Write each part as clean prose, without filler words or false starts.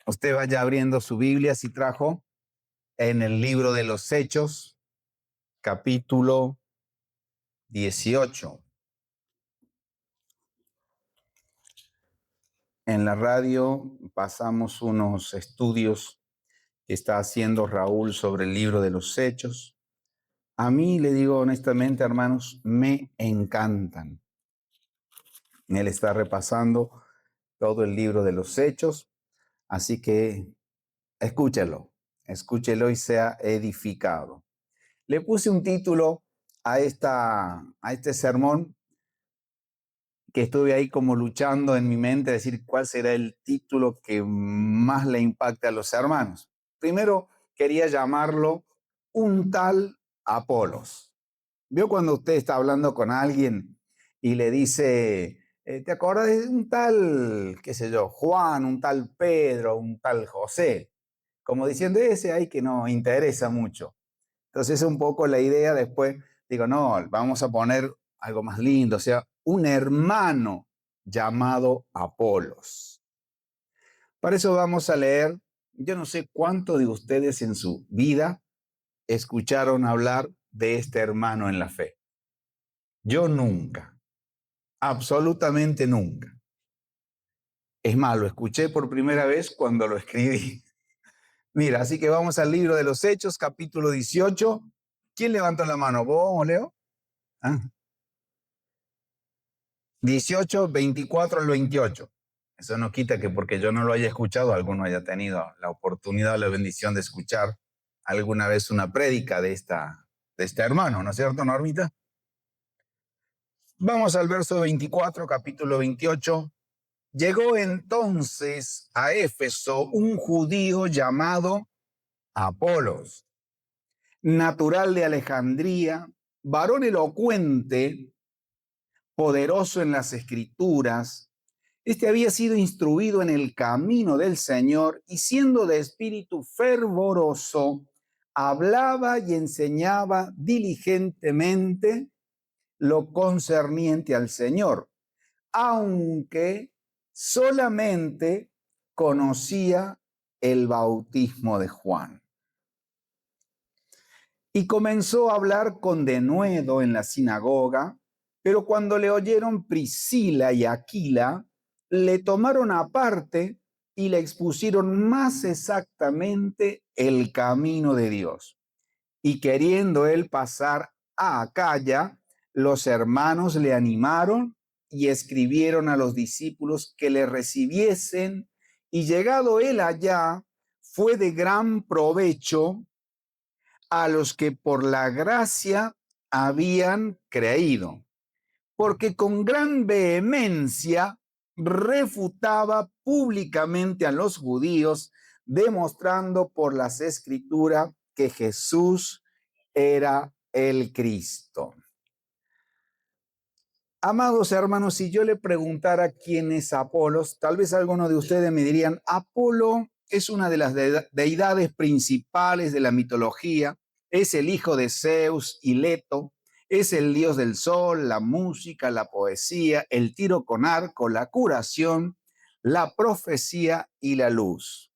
Usted vaya abriendo su Biblia si trajo en el libro de los Hechos, capítulo 18. En la radio pasamos unos estudios que está haciendo Raúl sobre el libro de los Hechos. A mí, le digo honestamente, hermanos, me encantan. Él está repasando todo el libro de los Hechos, así que escúchelo y sea edificado. Le puse un título a este sermón que estuve ahí como luchando en mi mente, decir cuál será el título que más le impacte a los hermanos. Primero quería llamarlo Un tal Apolos. ¿Vio cuando usted está hablando con alguien y le dice, ¿te acuerdas de un tal, qué sé yo, Juan, un tal Pedro, un tal José? Como diciendo, ese ahí que no interesa mucho. Entonces es un poco la idea, después digo, no, vamos a poner algo más lindo, o sea, un hermano llamado Apolos. Para eso vamos a leer, yo no sé cuántos de ustedes en su vida escucharon hablar de este hermano en la fe. Yo nunca, absolutamente nunca. Es más, lo escuché por primera vez cuando lo escribí. Mira, así que vamos al libro de los Hechos, capítulo 18. ¿Quién levantó la mano? ¿Vos o Leo? ¿Ah? 18, 24 al 28. Eso no quita que porque yo no lo haya escuchado, alguno haya tenido la oportunidad o la bendición de escuchar alguna vez una prédica de este hermano, ¿no es cierto, Normita? Vamos al verso 24, capítulo 28. Llegó entonces a Éfeso un judío llamado Apolos, natural de Alejandría, varón elocuente, poderoso en las escrituras. Este había sido instruido en el camino del Señor y siendo de espíritu fervoroso, hablaba y enseñaba diligentemente lo concerniente al Señor, aunque solamente conocía el bautismo de Juan. Y comenzó a hablar con denuedo en la sinagoga, pero cuando le oyeron Priscila y Aquila, le tomaron aparte y le expusieron más exactamente el camino de Dios. Y queriendo él pasar a Acaya, los hermanos le animaron y escribieron a los discípulos que le recibiesen, y llegado él allá, fue de gran provecho a los que por la gracia habían creído, porque con gran vehemencia refutaba públicamente a los judíos, demostrando por las escrituras que Jesús era el Cristo. Amados hermanos, si yo le preguntara quién es Apolos, tal vez algunos de ustedes me dirían, Apolo es una de las deidades principales de la mitología, es el hijo de Zeus y Leto, es el dios del sol, la música, la poesía, el tiro con arco, la curación, la profecía y la luz.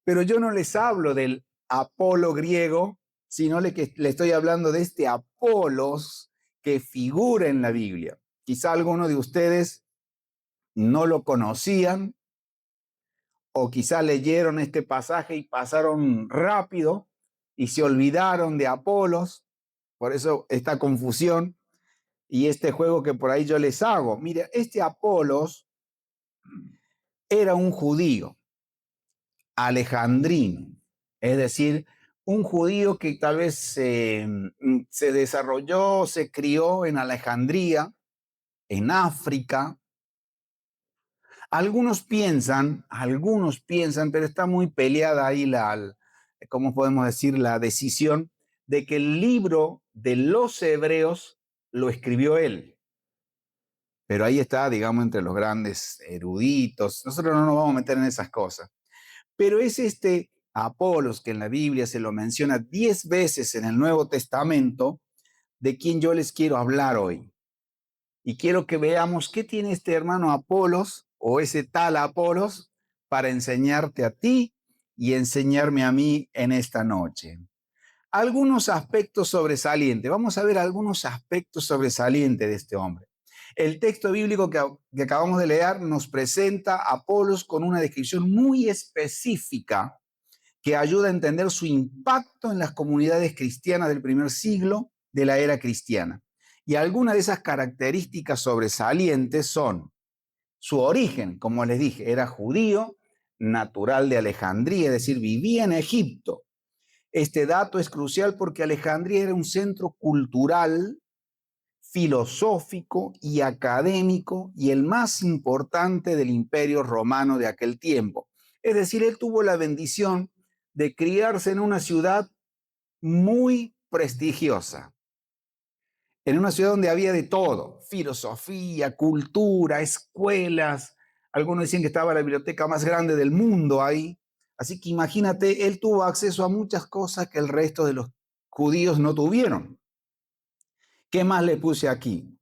Pero yo no les hablo del Apolo griego, sino que le estoy hablando de este Apolos que figura en la Biblia. Quizá algunos de ustedes no lo conocían o quizá leyeron este pasaje y pasaron rápido y se olvidaron de Apolos. Por eso esta confusión y este juego que por ahí yo les hago. Mire, este Apolos era un judío alejandrino, es decir, un judío que tal vez se desarrolló, se crió en Alejandría, en África. Algunos piensan, pero está muy peleada ahí ¿cómo podemos decir? La decisión de que el libro de los hebreos lo escribió él. Pero ahí está, digamos, entre los grandes eruditos. Nosotros no nos vamos a meter en esas cosas. Pero es este Apolos, que en la Biblia se lo menciona 10 veces en el Nuevo Testamento, de quien yo les quiero hablar hoy. Y quiero que veamos qué tiene este hermano Apolos o ese tal Apolos para enseñarte a ti y enseñarme a mí en esta noche. Algunos aspectos sobresalientes. Vamos a ver algunos aspectos sobresalientes de este hombre. El texto bíblico que acabamos de leer nos presenta a Apolos con una descripción muy específica que ayuda a entender su impacto en las comunidades cristianas del primer siglo de la era cristiana. Y algunas de esas características sobresalientes son su origen, como les dije, era judío, natural de Alejandría, es decir, vivía en Egipto. Este dato es crucial porque Alejandría era un centro cultural, filosófico y académico y el más importante del imperio romano de aquel tiempo. Es decir, él tuvo la bendición de criarse en una ciudad muy prestigiosa, en una ciudad donde había de todo, filosofía, cultura, escuelas. Algunos decían que estaba la biblioteca más grande del mundo ahí. Así que imagínate, él tuvo acceso a muchas cosas que el resto de los judíos no tuvieron. ¿Qué más le puse aquí?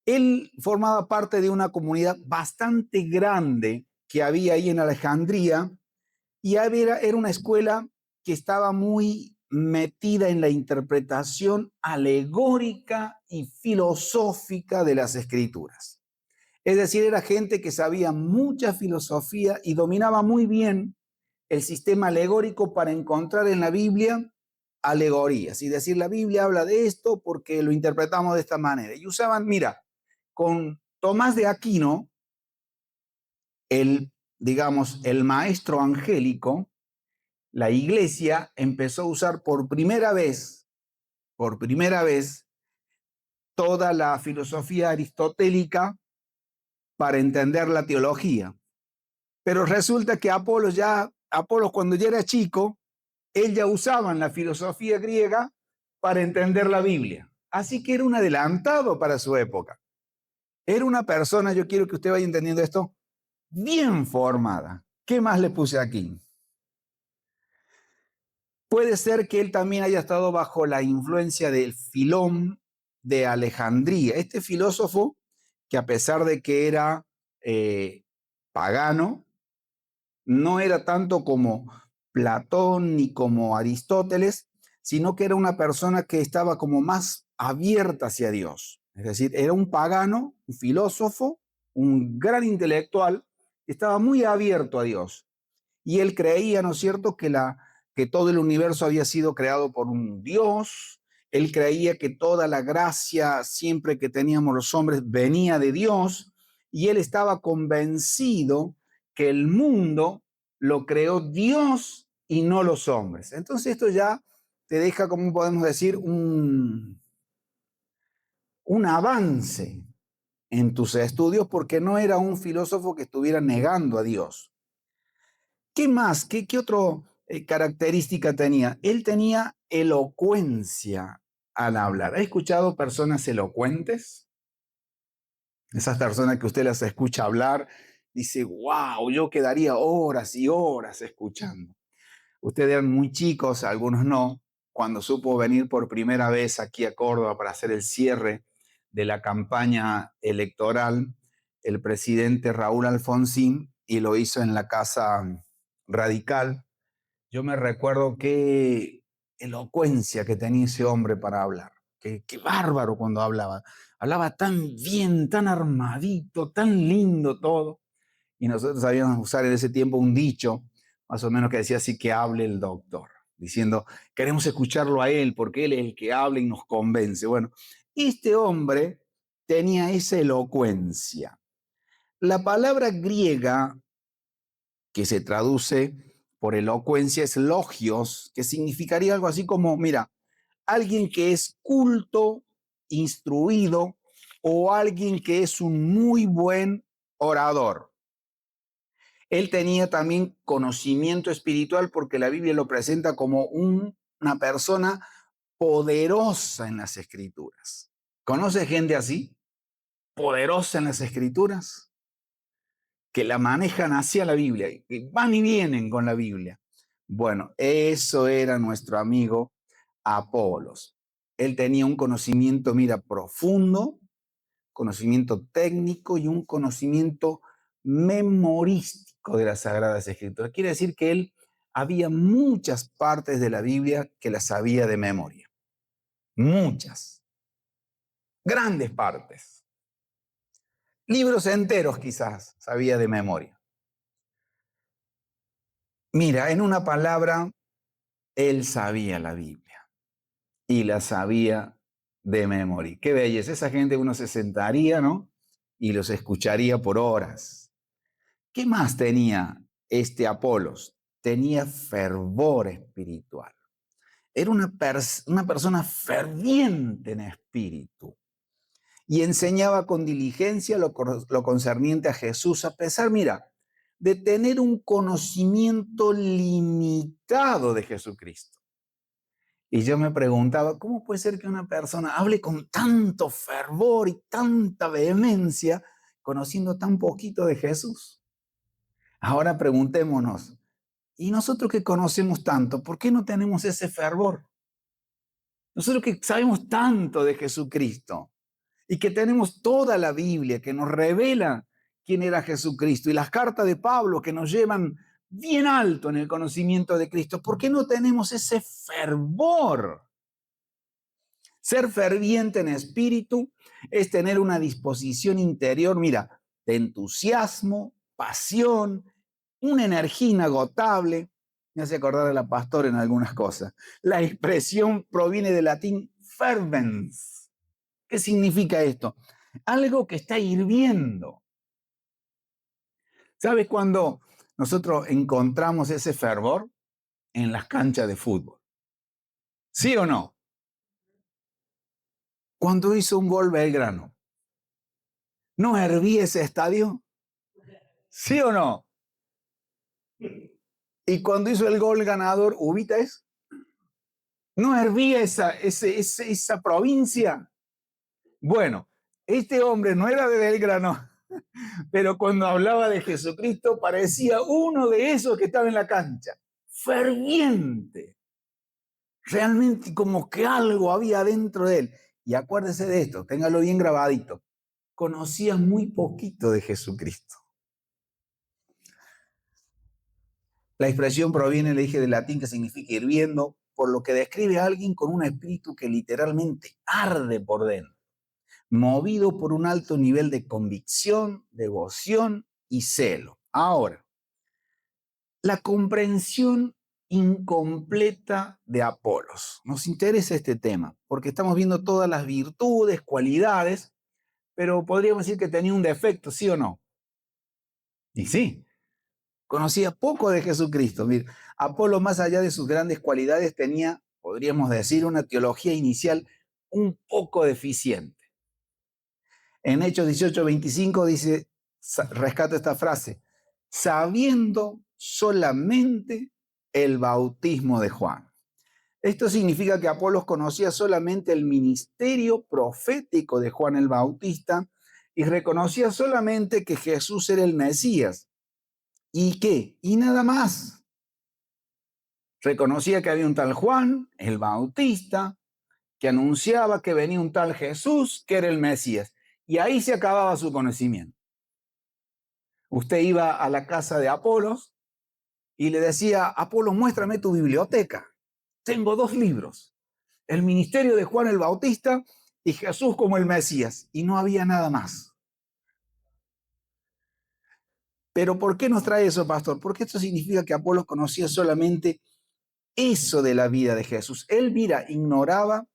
Él formaba parte de una comunidad bastante grande que había ahí en Alejandría y era una escuela que estaba muy metida en la interpretación alegórica y filosófica de las escrituras. Es decir, era gente que sabía mucha filosofía y dominaba muy bien el sistema alegórico para encontrar en la Biblia alegorías y decir, la Biblia habla de esto porque lo interpretamos de esta manera. Y usaban, mira, con Tomás de Aquino, digamos, el maestro angélico, la iglesia empezó a usar por primera vez, toda la filosofía aristotélica para entender la teología. Pero resulta que Apolos cuando ya era chico, él ya usaba la filosofía griega para entender la Biblia. Así que era un adelantado para su época. Era una persona, yo quiero que usted vaya entendiendo esto, bien formada. ¿Qué más le puse aquí? Puede ser que él también haya estado bajo la influencia del Filón de Alejandría, este filósofo que a pesar de que era pagano, no era tanto como Platón ni como Aristóteles, sino que era una persona que estaba como más abierta hacia Dios. Es decir, era un pagano, un filósofo, un gran intelectual, estaba muy abierto a Dios. Y él creía, ¿no es cierto?, que todo el universo había sido creado por un Dios. Él creía que toda la gracia siempre que teníamos los hombres venía de Dios. Y él estaba convencido que el mundo lo creó Dios y no los hombres. Entonces esto ya te deja, como podemos decir, un avance en tus estudios porque no era un filósofo que estuviera negando a Dios. ¿Qué más? ¿Qué otra característica tenía? Él tenía elocuencia al hablar. ¿Ha escuchado personas elocuentes? Esas personas que usted las escucha hablar, dice, wow, yo quedaría horas y horas escuchando. Ustedes eran muy chicos, algunos no, cuando supo venir por primera vez aquí a Córdoba para hacer el cierre de la campaña electoral, el presidente Raúl Alfonsín, y lo hizo en la Casa Radical. Yo me recuerdo qué elocuencia que tenía ese hombre para hablar. Qué bárbaro cuando hablaba. Hablaba tan bien, tan armadito, tan lindo todo. Y nosotros sabíamos usar en ese tiempo un dicho, más o menos que decía así, que hable el doctor, diciendo, queremos escucharlo a él porque él es el que habla y nos convence. Bueno, este hombre tenía esa elocuencia. La palabra griega que se traduce por elocuencia es logios, que significaría algo así como, mira, alguien que es culto, instruido o alguien que es un muy buen orador. Él tenía también conocimiento espiritual porque la Biblia lo presenta como una persona poderosa en las escrituras. ¿Conoce gente así? Poderosa en las escrituras, que la manejan hacia la Biblia, que van y vienen con la Biblia. Bueno, eso era nuestro amigo Apolos. Él tenía un conocimiento, mira, profundo, conocimiento técnico y un conocimiento memorístico de las Sagradas Escrituras. Quiere decir que él había muchas partes de la Biblia que las sabía de memoria. Muchas. Grandes partes. Libros enteros quizás sabía de memoria. Mira, en una palabra, él sabía la Biblia y la sabía de memoria. Qué belleza. Esa gente uno se sentaría, ¿no? Y los escucharía por horas. ¿Qué más tenía este Apolos? Tenía fervor espiritual. Era una persona ferviente en espíritu y enseñaba con diligencia lo concerniente a Jesús, a pesar, mira, de tener un conocimiento limitado de Jesucristo. Y yo me preguntaba, ¿cómo puede ser que una persona hable con tanto fervor y tanta vehemencia conociendo tan poquito de Jesús? Ahora preguntémonos, ¿y nosotros que conocemos tanto, por qué no tenemos ese fervor? Nosotros que sabemos tanto de Jesucristo y que tenemos toda la Biblia que nos revela quién era Jesucristo y las cartas de Pablo que nos llevan bien alto en el conocimiento de Cristo, ¿por qué no tenemos ese fervor? Ser ferviente en espíritu es tener una disposición interior, mira, de entusiasmo, pasión, una energía inagotable. Me hace acordar a la pastora en algunas cosas. La expresión proviene del latín fervens. ¿Qué significa esto? Algo que está hirviendo. ¿Sabes cuándo nosotros encontramos ese fervor? En las canchas de fútbol. ¿Sí o no? Cuando hizo un gol Belgrano, ¿no hervía ese estadio? ¿Sí o no? Y cuando hizo el gol ganador, ¿ubicas? ¿No hervía esa provincia? Bueno, este hombre no era de Belgrano, pero cuando hablaba de Jesucristo parecía uno de esos que estaba en la cancha. Ferviente. Realmente como que algo había dentro de él. Y acuérdese de esto, téngalo bien grabadito. Conocía muy poquito de Jesucristo. La expresión proviene, le dije, del latín que significa hirviendo, por lo que describe a alguien con un espíritu que literalmente arde por dentro, movido por un alto nivel de convicción, devoción y celo. Ahora, la comprensión incompleta de Apolos. Nos interesa este tema, porque estamos viendo todas las virtudes, cualidades, pero podríamos decir que tenía un defecto, ¿sí o no? Y sí, conocía poco de Jesucristo. Mira, Apolo, más allá de sus grandes cualidades, tenía, podríamos decir, una teología inicial un poco deficiente. En Hechos 18:25 dice, rescato esta frase, sabiendo solamente el bautismo de Juan. Esto significa que Apolos conocía solamente el ministerio profético de Juan el Bautista y reconocía solamente que Jesús era el Mesías. ¿Y qué? Y nada más. Reconocía que había un tal Juan, el Bautista, que anunciaba que venía un tal Jesús, que era el Mesías. Y ahí se acababa su conocimiento. Usted iba a la casa de Apolos y le decía, Apolos, muéstrame tu biblioteca. Tengo 2 libros, el ministerio de Juan el Bautista y Jesús como el Mesías. Y no había nada más. Pero ¿por qué nos trae eso, pastor? Porque esto significa que Apolos conocía solamente eso de la vida de Jesús. Él, mira, ignoraba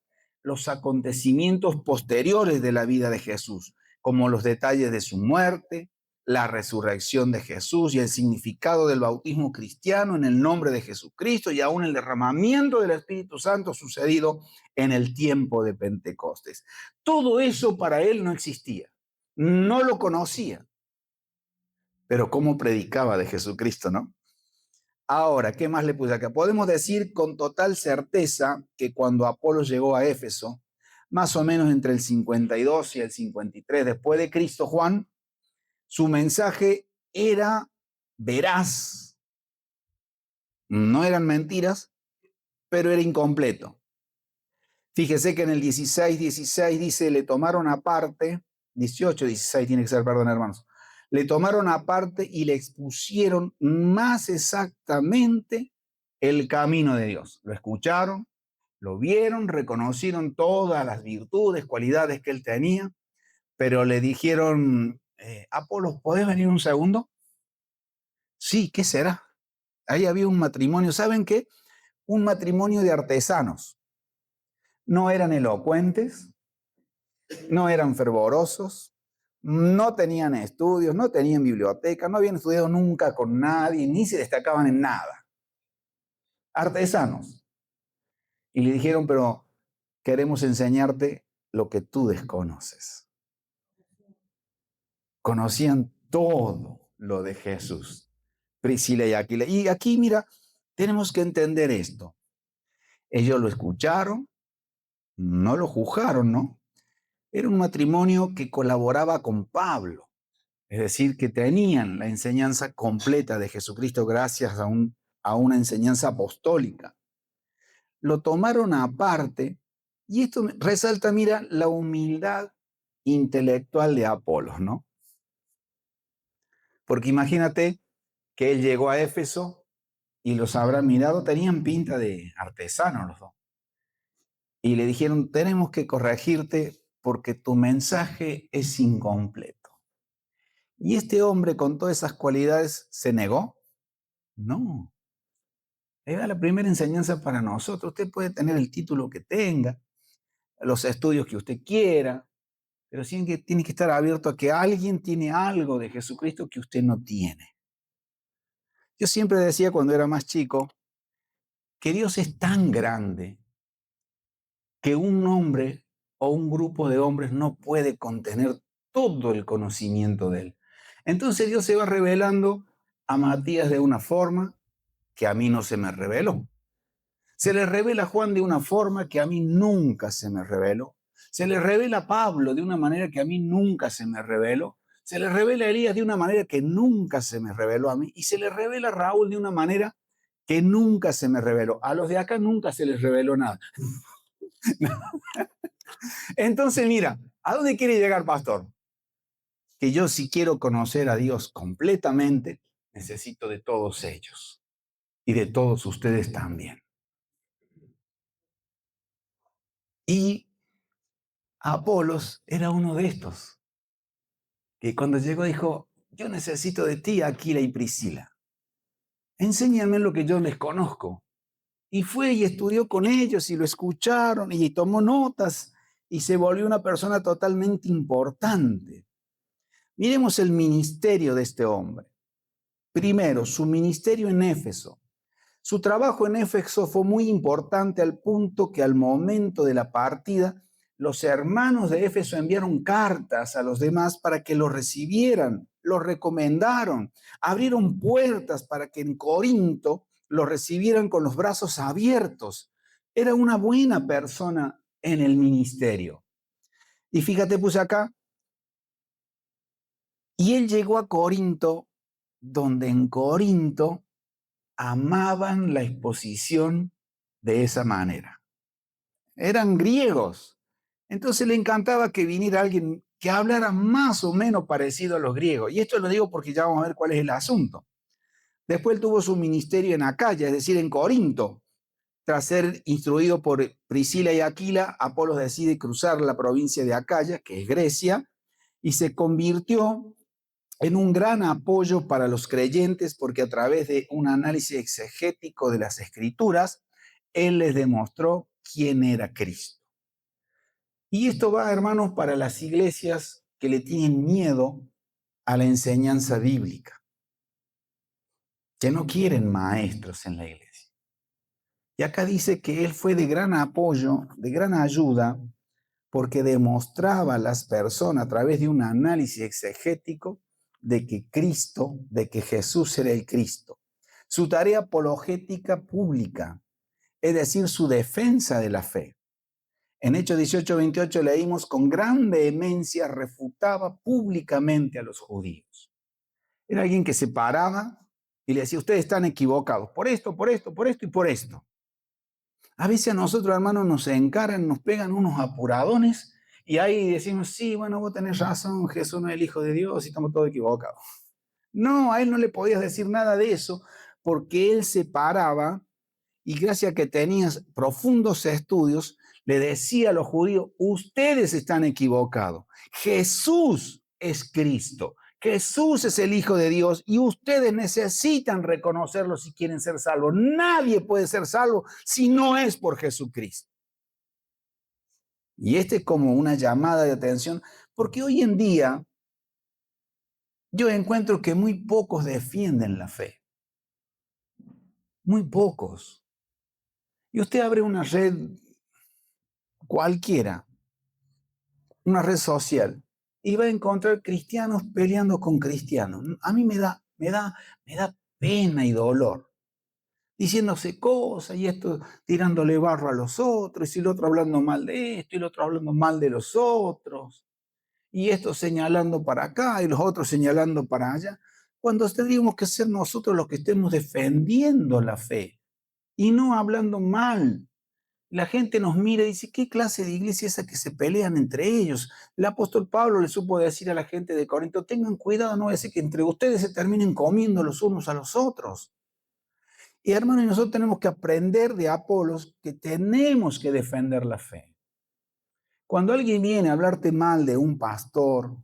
los acontecimientos posteriores de la vida de Jesús, como los detalles de su muerte, la resurrección de Jesús y el significado del bautismo cristiano en el nombre de Jesucristo y aún el derramamiento del Espíritu Santo sucedido en el tiempo de Pentecostés. Todo eso para él no existía, no lo conocía, pero cómo predicaba de Jesucristo, ¿no? Ahora, ¿qué más le puse acá? Podemos decir con total certeza que cuando Apolo llegó a Éfeso, más o menos entre el 52 y el 53 después de Cristo, Juan, su mensaje era veraz. No eran mentiras, pero era incompleto. Fíjese que en el 16 dice, le tomaron aparte, 16 tiene que ser, perdón, hermanos, le tomaron aparte y le expusieron más exactamente el camino de Dios. Lo escucharon, lo vieron, reconocieron todas las virtudes, cualidades que él tenía, pero le dijeron, Apolos, ¿podés venir un segundo? Sí, ¿qué será? Ahí había un matrimonio, ¿saben qué? Un matrimonio de artesanos. No eran elocuentes, no eran fervorosos, no tenían estudios, no tenían biblioteca, no habían estudiado nunca con nadie, ni se destacaban en nada. Artesanos. Y le dijeron, pero queremos enseñarte lo que tú desconoces. Conocían todo lo de Jesús, Priscila y Aquila. Y aquí, mira, tenemos que entender esto. Ellos lo escucharon, no lo juzgaron, ¿no? Era un matrimonio que colaboraba con Pablo, es decir, que tenían la enseñanza completa de Jesucristo gracias a una enseñanza apostólica. Lo tomaron aparte y esto resalta, mira, la humildad intelectual de Apolos, ¿no? Porque imagínate que él llegó a Éfeso y los habrá mirado, tenían pinta de artesanos los dos. Y le dijeron, tenemos que corregirte porque tu mensaje es incompleto. ¿Y este hombre con todas esas cualidades se negó? No. Era la primera enseñanza para nosotros. Usted puede tener el título que tenga, los estudios que usted quiera, pero tiene que estar abierto a que alguien tiene algo de Jesucristo que usted no tiene. Yo siempre decía cuando era más chico que Dios es tan grande que un hombre o un grupo de hombres no puede contener todo el conocimiento de él. Entonces Dios se va revelando a Matías de una forma que a mí no se me reveló. Se le revela a Juan de una forma que a mí nunca se me reveló. Se le revela a Pablo de una manera que a mí nunca se me reveló. Se le revela a Elías de una manera que nunca se me reveló a mí. Y se le revela a Raúl de una manera que nunca se me reveló. A los de acá nunca se les reveló nada. Entonces, mira, ¿a dónde quiere llegar, pastor? Que yo, si quiero conocer a Dios completamente, necesito de todos ellos y de todos ustedes también. Y Apolos era uno de estos, que cuando llegó dijo, yo necesito de ti, Aquila y Priscila. Enséñame lo que yo les conozco. Y fue y estudió con ellos y lo escucharon y tomó notas y se volvió una persona totalmente importante. Miremos el ministerio de este hombre. Primero, su ministerio en Éfeso. Su trabajo en Éfeso fue muy importante al punto que al momento de la partida, los hermanos de Éfeso enviaron cartas a los demás para que lo recibieran, lo recomendaron, abrieron puertas para que en Corinto lo recibieran con los brazos abiertos. Era una buena persona en el ministerio. Y fíjate, puse acá, y él llegó a Corinto, donde en Corinto amaban la exposición de esa manera. Eran griegos. Entonces le encantaba que viniera alguien que hablara más o menos parecido a los griegos. Y esto lo digo porque ya vamos a ver cuál es el asunto. Después tuvo su ministerio en Acaya, es decir, en Corinto. Tras ser instruido por Priscila y Aquila, Apolos decide cruzar la provincia de Acaya, que es Grecia, y se convirtió en un gran apoyo para los creyentes porque a través de un análisis exegético de las escrituras, él les demostró quién era Cristo. Y esto va, hermanos, para las iglesias que le tienen miedo a la enseñanza bíblica, que no quieren maestros en la iglesia. Y acá dice que él fue de gran apoyo, de gran ayuda, porque demostraba a las personas a través de un análisis exegético de que Cristo, de que Jesús era el Cristo. Su tarea apologética pública, es decir, su defensa de la fe. En Hechos 18:28 leímos, con gran vehemencia refutaba públicamente a los judíos. Era alguien que se paraba y le decía, ustedes están equivocados por esto, por esto, por esto y por esto. A veces a nosotros, hermanos, nos encaran, nos pegan unos apuradones y ahí decimos, sí, bueno, vos tenés razón, Jesús no es el Hijo de Dios y estamos todos equivocados. No, a él no le podías decir nada de eso porque él se paraba y gracias a que tenías profundos estudios, le decía a los judíos, ustedes están equivocados. Jesús es Cristo. Jesús es el Hijo de Dios y ustedes necesitan reconocerlo si quieren ser salvos. Nadie puede ser salvo si no es por Jesucristo. Y este es como una llamada de atención, porque hoy en día yo encuentro que muy pocos defienden la fe. Muy pocos. Y usted abre una red cualquiera, una red social, y va a encontrar cristianos peleando con cristianos. A mí me da pena y dolor, diciéndose cosas y esto tirándole barro a los otros, y el otro hablando mal de esto, y el otro hablando mal de los otros, y esto señalando para acá y los otros señalando para allá, cuando tendríamos que ser nosotros los que estemos defendiendo la fe y no hablando mal. La gente nos mira y dice, ¿qué clase de iglesia es esa que se pelean entre ellos? El apóstol Pablo le supo decir a la gente de Corinto, tengan cuidado, no es que entre ustedes se terminen comiendo los unos a los otros. Y hermanos, nosotros tenemos que aprender de Apolos que tenemos que defender la fe. Cuando alguien viene a hablarte mal de un pastor,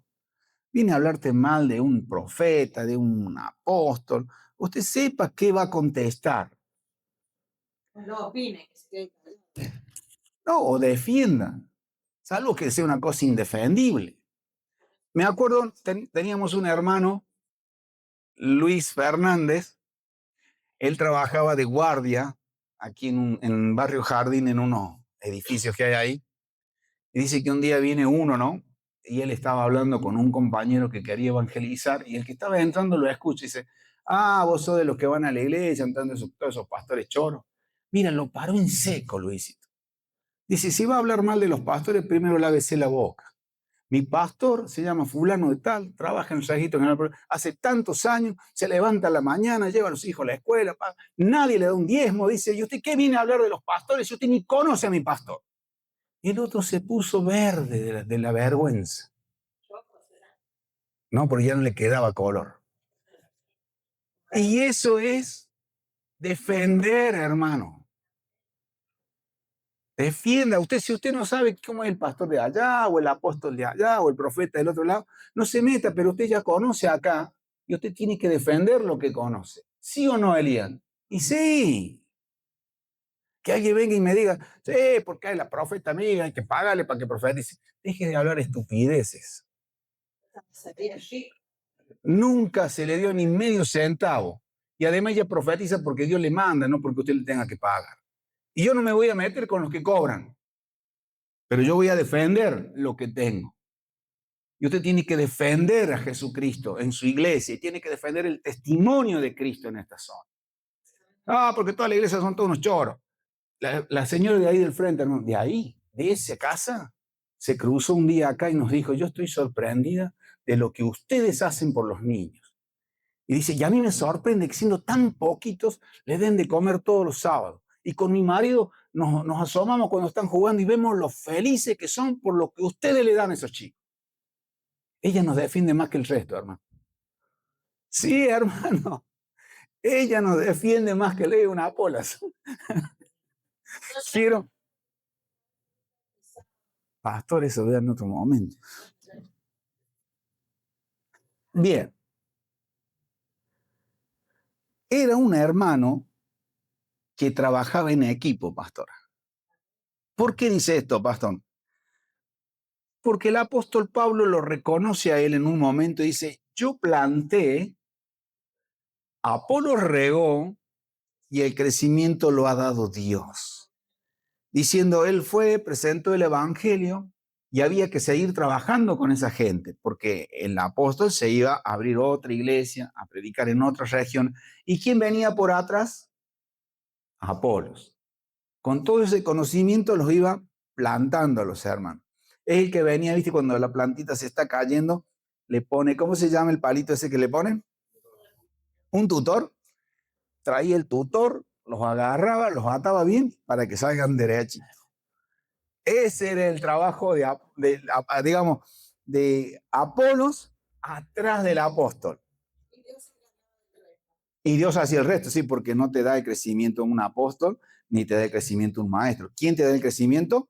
viene a hablarte mal de un profeta, de un apóstol, usted sepa qué va a contestar. No opine. No, o defienda, salvo que sea una cosa indefendible. Me acuerdo, teníamos un hermano, Luis Fernández, él trabajaba de guardia aquí en Barrio Jardín, en unos edificios que hay ahí, y dice que un día viene uno, ¿no? Y él estaba hablando con un compañero que quería evangelizar, y el que estaba entrando lo escucha y dice, vos sos de los que van a la iglesia, entonces todos esos pastores choros. Mira, lo paró en seco, Luisito. Dice, si va a hablar mal de los pastores, primero lávese la boca. Mi pastor se llama fulano de tal, trabaja en el registro general, hace tantos años, se levanta a la mañana, lleva a los hijos a la escuela, nadie le da un diezmo, dice, ¿y usted qué viene a hablar de los pastores? Si usted ni conoce a mi pastor. Y el otro se puso verde de la vergüenza. No, porque ya no le quedaba color. Y eso es defender, hermano. Defienda usted, si usted no sabe cómo es el pastor de allá, o el apóstol de allá, o el profeta del otro lado, no se meta, pero usted ya conoce acá, y usted tiene que defender lo que conoce. ¿Sí o no, Elian? Y sí. Que alguien venga y me diga, sí, porque hay la profeta amiga, hay que pagarle para que profetice. Deje de hablar estupideces. Nunca se le dio ni medio centavo. Y además ella profetiza porque Dios le manda, no porque usted le tenga que pagar. Y yo no me voy a meter con los que cobran. Pero yo voy a defender lo que tengo. Y usted tiene que defender a Jesucristo en su iglesia y tiene que defender el testimonio de Cristo en esta zona. Porque toda la iglesia son todos unos choros. La señora de ahí del frente, hermano, de ahí, de esa casa, se cruzó un día acá y nos dijo, yo estoy sorprendida de lo que ustedes hacen por los niños. Y dice, y a mí me sorprende que siendo tan poquitos, le den de comer todos los sábados. Y con mi marido nos asomamos cuando están jugando y vemos lo felices que son por lo que ustedes le dan a esos chicos. Ella nos defiende más que el resto, hermano. Sí, hermano. Ella nos defiende más que lee una Apolas. Quiero. Pastor, eso vea en otro momento. Bien. Era un hermano que trabajaba en equipo, pastor. ¿Por qué dice esto, pastor? Porque el apóstol Pablo lo reconoce a él en un momento y dice, yo planté, Apolo regó y el crecimiento lo ha dado Dios. Diciendo, él fue, presentó el evangelio y había que seguir trabajando con esa gente, porque el apóstol se iba a abrir otra iglesia, a predicar en otra región. ¿Y quién venía por atrás? Apolos. Con todo ese conocimiento los iba plantando a los hermanos. Es el que venía, viste, cuando la plantita se está cayendo, le pone, ¿cómo se llama el palito ese que le ponen? Un tutor. Traía el tutor, los agarraba, los ataba bien para que salgan derechitos. Ese era el trabajo digamos, de Apolos atrás del apóstol. Y Dios hacía el resto, sí, porque no te da el crecimiento un apóstol, ni te da el crecimiento un maestro. ¿Quién te da el crecimiento?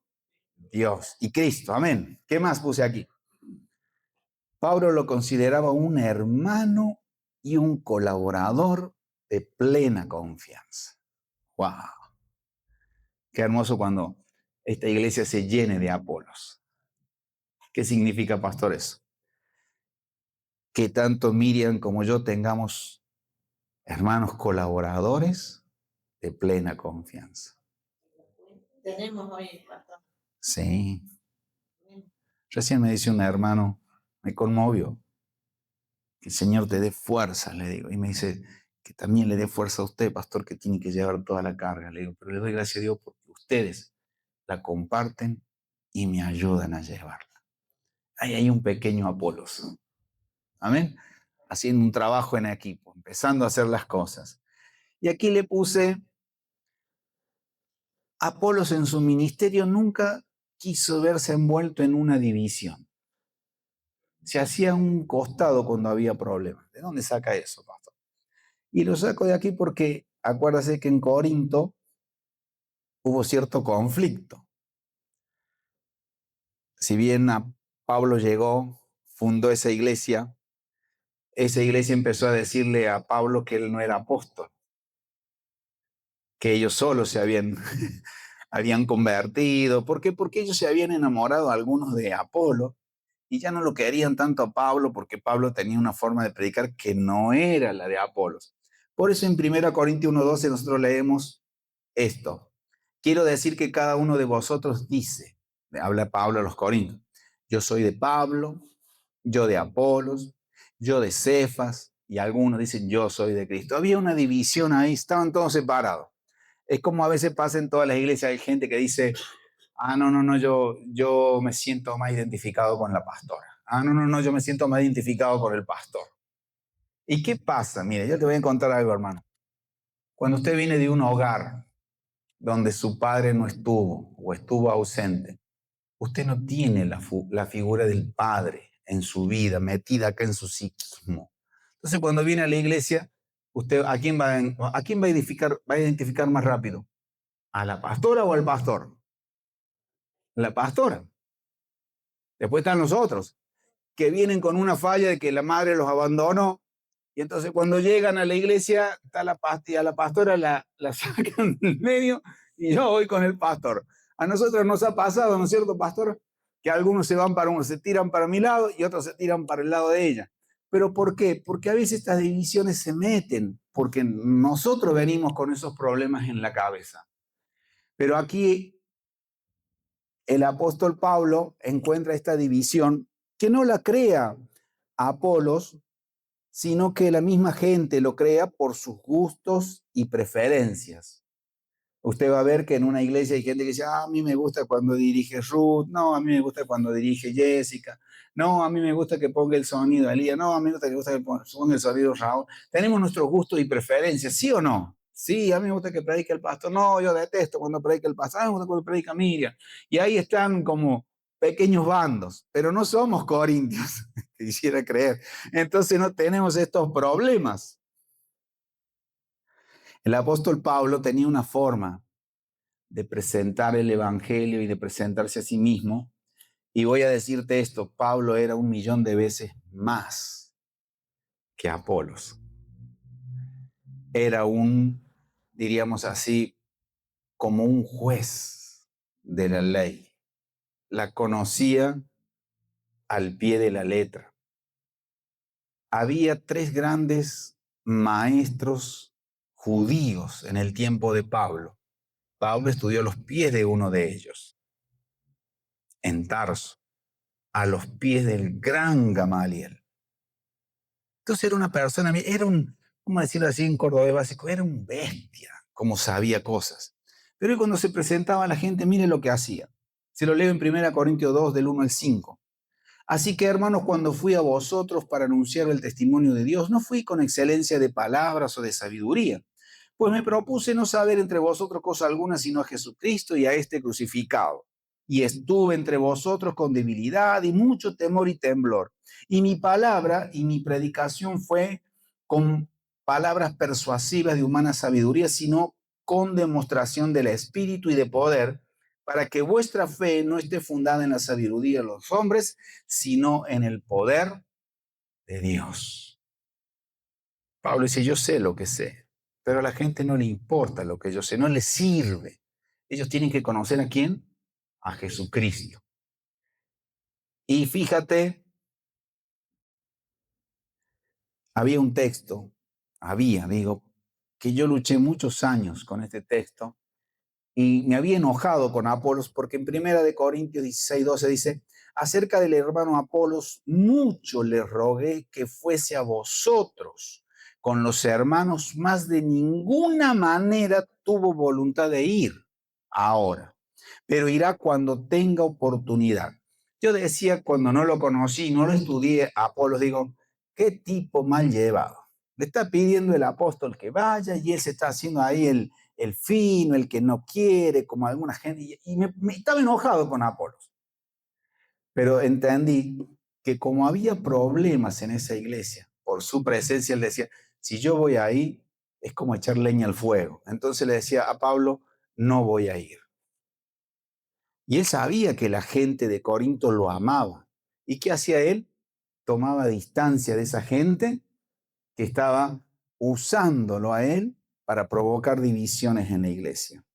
Dios y Cristo, amén. ¿Qué más puse aquí? Pablo lo consideraba un hermano y un colaborador de plena confianza. ¡Wow! Qué hermoso cuando esta iglesia se llene de Apolos. ¿Qué significa, pastor, eso? Que tanto Miriam como yo tengamos hermanos colaboradores de plena confianza. Tenemos hoy, pastor. Sí. Recién me dice un hermano, me conmovió, que el Señor te dé fuerza, le digo. Y me dice que también le dé fuerza a usted, pastor, que tiene que llevar toda la carga. Le digo, pero le doy gracias a Dios porque ustedes la comparten y me ayudan a llevarla. Ahí hay un pequeño Apolos. Amén. Haciendo un trabajo en equipo, empezando a hacer las cosas. Y aquí le puse, Apolos en su ministerio nunca quiso verse envuelto en una división. Se hacía un costado cuando había problemas. ¿De dónde saca eso, pastor? Y lo saco de aquí porque acuérdase que en Corinto hubo cierto conflicto. Si bien a Pablo llegó, fundó esa iglesia empezó a decirle a Pablo que él no era apóstol, que ellos solos se habían convertido. ¿Por qué? Porque ellos se habían enamorado algunos de Apolo y ya no lo querían tanto a Pablo porque Pablo tenía una forma de predicar que no era la de Apolos. Por eso en 1 Corintios 1:12 nosotros leemos esto. Quiero decir que cada uno de vosotros dice, habla Pablo a los Corintios, yo soy de Pablo, yo de Apolos, yo de Cefas, y algunos dicen yo soy de Cristo. Había una división ahí, estaban todos separados. Es como a veces pasa en todas las iglesias, hay gente que dice, no, yo me siento más identificado con la pastora. No, yo me siento más identificado con el pastor. ¿Y qué pasa? Mire, yo te voy a contar algo, hermano. Cuando usted viene de un hogar donde su padre no estuvo o estuvo ausente, usted no tiene la figura del padre en su vida, metida acá en su psiquismo. Entonces, cuando viene a la iglesia, usted ¿a quién va a identificar más rápido? ¿A la pastora o al pastor? La pastora. Después están los otros, que vienen con una falla de que la madre los abandonó, y entonces cuando llegan a la iglesia, está a la pastora la sacan del medio, y yo voy con el pastor. A nosotros nos ha pasado, ¿no es cierto, pastor? Que algunos se tiran para mi lado y otros se tiran para el lado de ella. ¿Pero por qué? Porque a veces estas divisiones se meten, porque nosotros venimos con esos problemas en la cabeza. Pero aquí el apóstol Pablo encuentra esta división que no la crea Apolos, sino que la misma gente lo crea por sus gustos y preferencias. Usted va a ver que en una iglesia hay gente que dice, a mí me gusta cuando dirige Ruth, no, a mí me gusta cuando dirige Jessica, no, a mí me gusta que ponga el sonido Elías, no, a mí me gusta que ponga el sonido Raúl. Tenemos nuestros gustos y preferencias, ¿sí o no? Sí, a mí me gusta que predique el pastor, no, yo detesto cuando predica el pastor, a mí me gusta cuando predica Miriam. Y ahí están como pequeños bandos, pero no somos corintios, quisiera creer. Entonces no tenemos estos problemas. El apóstol Pablo tenía una forma de presentar el evangelio y de presentarse a sí mismo. Y voy a decirte esto, Pablo era 1.000.000 de veces más que Apolos. Era diríamos así, como un juez de la ley. La conocía al pie de la letra. Había 3 grandes maestros judíos en el tiempo de Pablo. Pablo estudió a los pies de uno de ellos, en Tarso, a los pies del gran Gamaliel. Entonces era una persona, ¿cómo decirlo así en cordobés básico? Era un bestia, como sabía cosas. Pero cuando se presentaba a la gente, mire lo que hacía. Se lo leo en 1 Corintios 2, del 1 al 5. Así que, hermanos, cuando fui a vosotros para anunciar el testimonio de Dios, no fui con excelencia de palabras o de sabiduría, pues me propuse no saber entre vosotros cosa alguna sino a Jesucristo y a este crucificado. Y estuve entre vosotros con debilidad y mucho temor y temblor. Y mi palabra y mi predicación fue con palabras persuasivas de humana sabiduría, sino con demostración del Espíritu y de poder, para que vuestra fe no esté fundada en la sabiduría de los hombres, sino en el poder de Dios. Pablo dice, yo sé lo que sé, pero a la gente no le importa lo que yo sé, no le sirve. Ellos tienen que conocer ¿a quién? A Jesucristo. Y fíjate, había un texto, digo, que yo luché muchos años con este texto y me había enojado con Apolos porque en 1 Corintios 16:12 dice, acerca del hermano Apolos, mucho le rogué que fuese a vosotros con los hermanos, más de ninguna manera tuvo voluntad de ir ahora, pero irá cuando tenga oportunidad. Yo decía, cuando no lo conocí, no lo estudié, a Apolos, digo, qué tipo mal llevado. Le está pidiendo el apóstol que vaya y él se está haciendo ahí el fino, el que no quiere, como alguna gente, y me estaba enojado con Apolos. Pero entendí que como había problemas en esa iglesia, por su presencia, él decía, si yo voy ahí, es como echar leña al fuego. Entonces le decía a Pablo, no voy a ir. Y él sabía que la gente de Corinto lo amaba. ¿Y qué hacía él? Tomaba distancia de esa gente que estaba usándolo a él para provocar divisiones en la iglesia.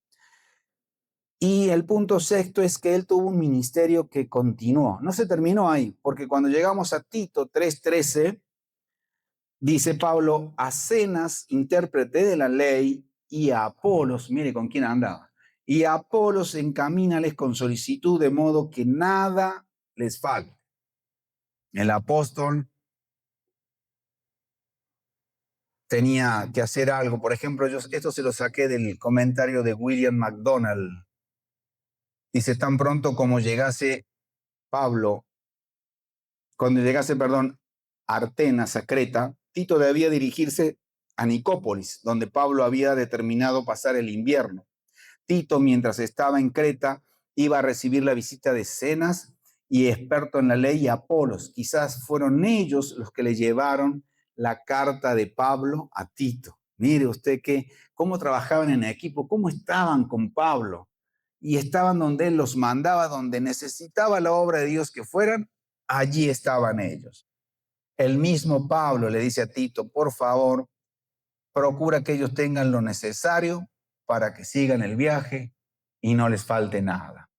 Y el punto sexto es que él tuvo un ministerio que continuó. No se terminó ahí, porque cuando llegamos a Tito 3:13, dice Pablo, a Cenas, intérprete de la ley, y a Apolos, mire con quién andaba, y a Apolos encamínales con solicitud de modo que nada les falte. El apóstol tenía que hacer algo. Por ejemplo, esto se lo saqué del comentario de William MacDonald. Dice, tan pronto como llegase Pablo, cuando llegase, perdón, Artenas a Creta, Tito debía dirigirse a Nicópolis, donde Pablo había determinado pasar el invierno. Tito, mientras estaba en Creta, iba a recibir la visita de Cenas y experto en la ley y Apolos. Quizás fueron ellos los que le llevaron la carta de Pablo a Tito. Mire usted cómo trabajaban en equipo, cómo estaban con Pablo. Y estaban donde él los mandaba, donde necesitaba la obra de Dios que fueran, allí estaban ellos. El mismo Pablo le dice a Tito, por favor, procura que ellos tengan lo necesario para que sigan el viaje y no les falte nada.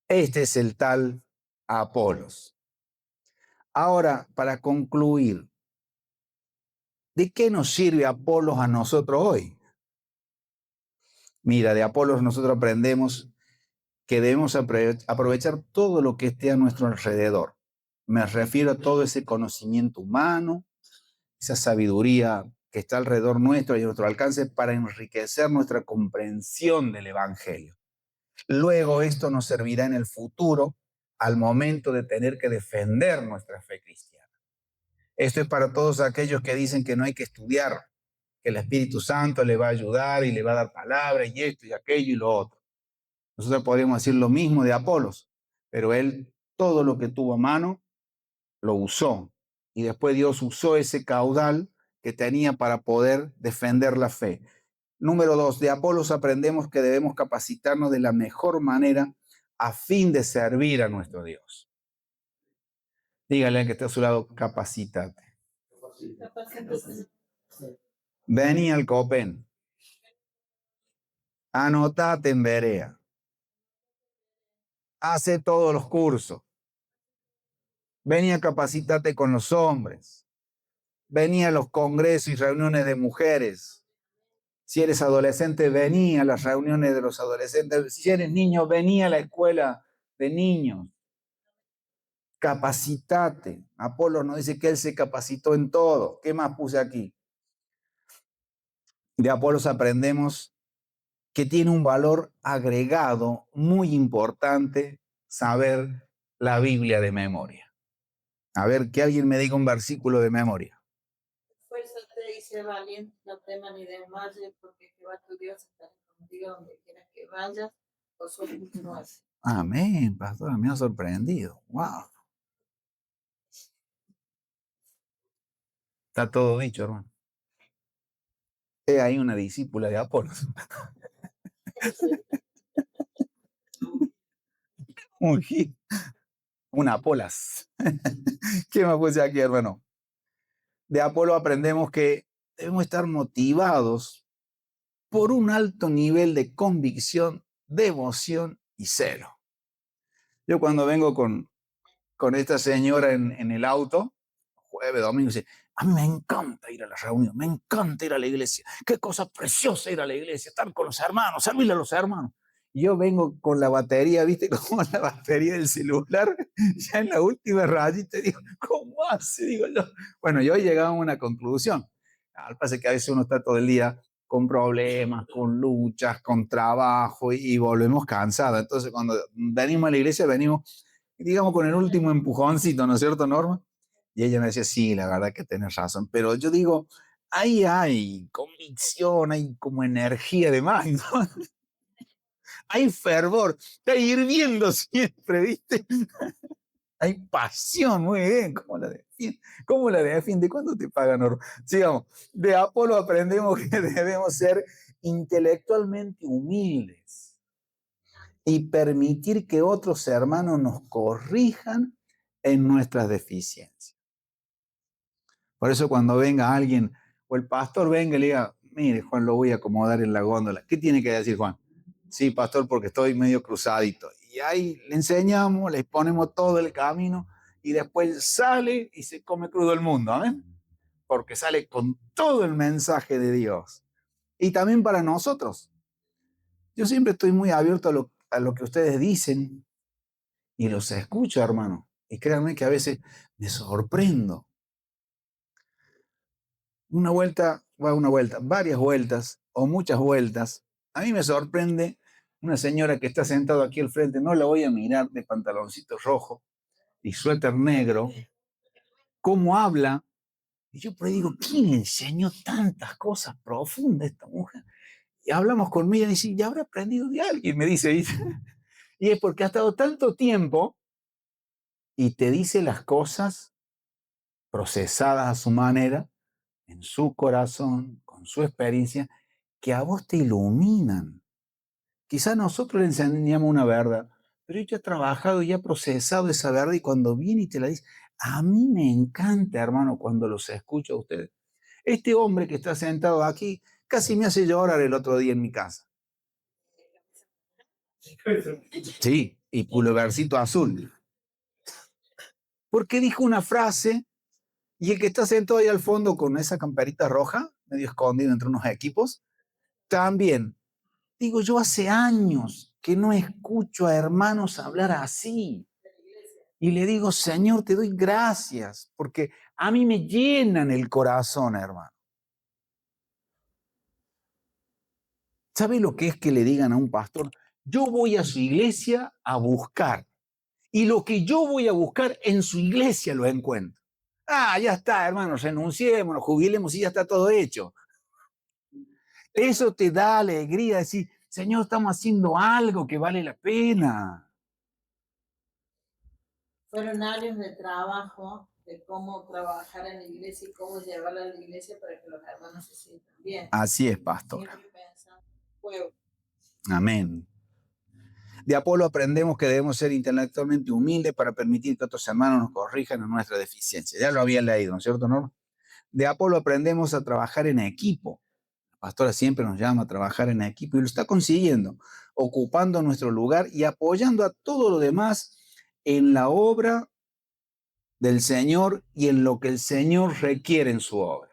Este es el tal Apolos. Ahora, para concluir, ¿de qué nos sirve Apolos a nosotros hoy? Mira, de Apolos nosotros aprendemos que debemos aprovechar todo lo que esté a nuestro alrededor. Me refiero a todo ese conocimiento humano, esa sabiduría que está alrededor nuestro y a nuestro alcance para enriquecer nuestra comprensión del Evangelio. Luego esto nos servirá en el futuro al momento de tener que defender nuestra fe cristiana. Esto es para todos aquellos que dicen que no hay que estudiar, que el Espíritu Santo le va a ayudar y le va a dar palabras y esto y aquello y lo otro. Nosotros podríamos decir lo mismo de Apolos, pero él todo lo que tuvo a mano lo usó y después Dios usó ese caudal que tenía para poder defender la fe. Número 2, de Apolos aprendemos que debemos capacitarnos de la mejor manera a fin de servir a nuestro Dios. Dígale al que está a su lado, capacítate. Vení al Copen. Anotate en Berea. Hace todos los cursos. Vení a capacitarte con los hombres. Vení a los congresos y reuniones de mujeres. Si eres adolescente, vení a las reuniones de los adolescentes. Si eres niño, vení a la escuela de niños. Capacitate. Apolo nos dice que él se capacitó en todo. ¿Qué más puse aquí? De Apolos aprendemos que tiene un valor agregado muy importante saber la Biblia de memoria. A ver, que alguien me diga un versículo de memoria. Fuerza te dice valiente, no temas ni desmayes, porque Jehová tu Dios estará contigo donde quiera que vayas. Josué 9. Amén, pastor, me ha sorprendido. Wow. Está todo dicho, hermano. He ahí una discípula de Apolos. Un hit, una Apolas. ¿Qué me puse aquí, hermano? De Apolo aprendemos que debemos estar motivados por un alto nivel de convicción, devoción y celo. Yo cuando vengo con esta señora en el auto, jueves, domingo, dice, a mí me encanta ir a la reunión, me encanta ir a la iglesia, qué cosa preciosa ir a la iglesia, estar con los hermanos, servirle a los hermanos. Y yo vengo con la batería, ¿viste? Como la batería del celular, ya en la última rayita, digo, ¿cómo hace? Digo yo. Bueno, yo he llegado a una conclusión. Al pase que a veces uno está todo el día con problemas, con luchas, con trabajo y volvemos cansados. Entonces, cuando venimos a la iglesia, venimos, digamos, con el último empujoncito, ¿no es cierto, Norma? Y ella me decía, sí, la verdad que tenés razón. Pero yo digo, ahí hay convicción, hay como energía de más, ¿no? Hay fervor, está hirviendo siempre, ¿viste? Hay pasión, muy bien. ¿Cómo la defiende? ¿Cómo la defiende? ¿Cuándo te pagan, Norma? Sigamos. De Apolo aprendemos que debemos ser intelectualmente humildes y permitir que otros hermanos nos corrijan en nuestras deficiencias. Por eso cuando venga alguien o el pastor venga y le diga, mire, Juan, lo voy a acomodar en la góndola. ¿Qué tiene que decir, Juan? Sí, pastor, porque estoy medio cruzadito. Y ahí le enseñamos, le ponemos todo el camino y después sale y se come crudo el mundo. ¿Amén? Porque sale con todo el mensaje de Dios. Y también para nosotros. Yo siempre estoy muy abierto a lo que ustedes dicen y los escucho, hermano. Y créanme que a veces me sorprendo. Varias vueltas o muchas vueltas. A mí me sorprende una señora que está sentada aquí al frente, no la voy a mirar, de pantaloncito rojo y suéter negro, cómo habla. Y yo por ahí digo, ¿quién le enseñó tantas cosas profundas a esta mujer? Y hablamos conmigo y dice, ya habrá aprendido de alguien, me dice. Y es porque ha estado tanto tiempo y te dice las cosas procesadas a su manera, en su corazón, con su experiencia, que a vos te iluminan. Quizás nosotros le enseñamos una verdad, pero ella ha trabajado y ha procesado esa verdad y cuando viene y te la dice, a mí me encanta, hermano, cuando los escucho a ustedes. Este hombre que está sentado aquí casi me hace llorar el otro día en mi casa. Sí, y pulgarcito azul. Porque dijo una frase y el que está sentado ahí al fondo con esa camperita roja, medio escondido entre unos equipos, también. Digo, yo hace años que no escucho a hermanos hablar así. Y le digo, Señor, te doy gracias, porque a mí me llenan el corazón, hermano. ¿Sabe lo que es que le digan a un pastor? Yo voy a su iglesia a buscar. Y lo que yo voy a buscar en su iglesia lo encuentro. Ah, ya está, hermano, renunciemos, nos jubilemos y ya está todo hecho. Eso te da alegría, decir, Señor, estamos haciendo algo que vale la pena. Fueron años de trabajo, de cómo trabajar en la iglesia y cómo llevarla a la iglesia para que los hermanos se sientan bien. Así es, pastor. Siempre pensando, fuego. Amén. De Apolo aprendemos que debemos ser intelectualmente humildes para permitir que otros hermanos nos corrijan en nuestra deficiencia. Ya lo había leído, ¿no es cierto, Norma? De Apolo aprendemos a trabajar en equipo. La pastora siempre nos llama a trabajar en equipo y lo está consiguiendo, ocupando nuestro lugar y apoyando a todo lo demás en la obra del Señor y en lo que el Señor requiere en su obra.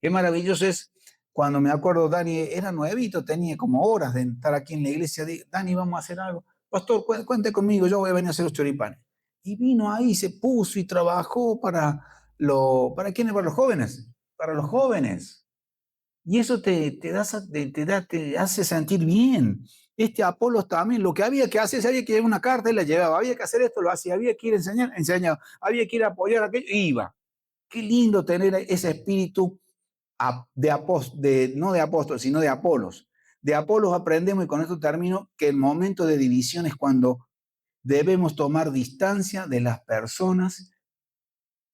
Qué maravilloso es cuando me acuerdo, Dani era nuevito, tenía como horas de estar aquí en la iglesia. Dani, vamos a hacer algo. Pastor, cuente conmigo, yo voy a venir a hacer los choripanes. Y vino ahí, se puso y trabajó ¿para quiénes? Para los jóvenes. Para los jóvenes. Y eso te hace sentir bien. Este Apolos también, lo que había que hacer, si había que llevar una carta, él la llevaba. Había que hacer esto, lo hacía. Había que ir a enseñar, enseñaba. Había que ir a apoyar aquello, iba. Qué lindo tener ese espíritu no de apóstol, sino de Apolos. De Apolos aprendemos, y con esto termino, que el momento de división es cuando debemos tomar distancia de las personas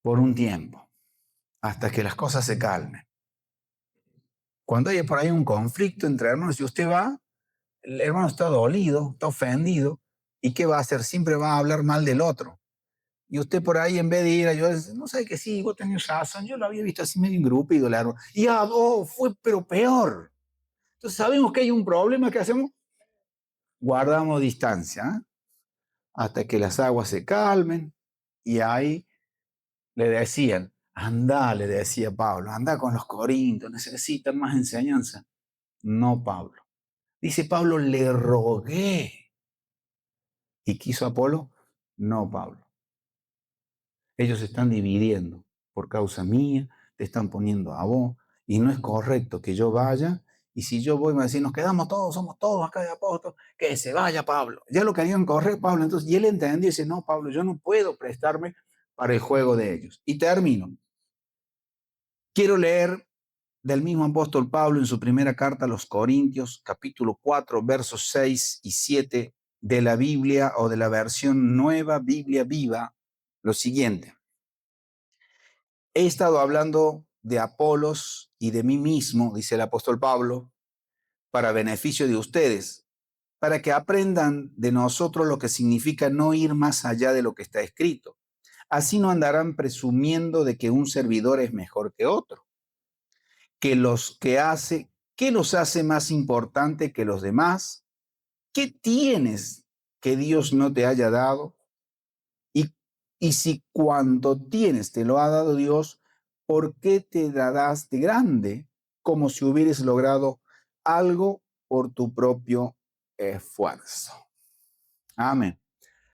por un tiempo, hasta que las cosas se calmen. Cuando hay por ahí un conflicto entre hermanos, si usted va, el hermano está dolido, está ofendido, ¿y qué va a hacer? Siempre va a hablar mal del otro. Y usted por ahí, en vez de ir a ayudar, no sabe que sí, vos tenés razón, yo lo había visto así medio engrupido, el hermano. Y fue pero peor. Entonces sabemos que hay un problema, ¿qué hacemos? Guardamos distancia, ¿eh? Hasta que las aguas se calmen. Y ahí le decían, anda, le decía Pablo, anda con los corintios, necesitan más enseñanza. No, Pablo. Dice Pablo, le rogué. ¿Y quiso Apolo? No, Pablo. Ellos se están dividiendo por causa mía, te están poniendo a vos, y no es correcto que yo vaya, y si yo voy, me decir, nos quedamos todos, somos todos acá de apóstoles, que se vaya Pablo. Ya lo querían correr Pablo, entonces, y él entendió y dice, no, Pablo, yo no puedo prestarme para el juego de ellos. Y termino. Quiero leer del mismo apóstol Pablo en su primera carta a los Corintios, capítulo 4, versos 6 y 7 de la Biblia o de la versión Nueva Biblia Viva, lo siguiente. He estado hablando de Apolos y de mí mismo, dice el apóstol Pablo, para beneficio de ustedes, para que aprendan de nosotros lo que significa no ir más allá de lo que está escrito. Así no andarán presumiendo de que un servidor es mejor que otro, ¿qué los hace más importante que los demás? ¿Qué tienes que Dios no te haya dado? Y, y si cuanto tienes te lo ha dado Dios, ¿por qué te darás de grande como si hubieras logrado algo por tu propio esfuerzo? Amén.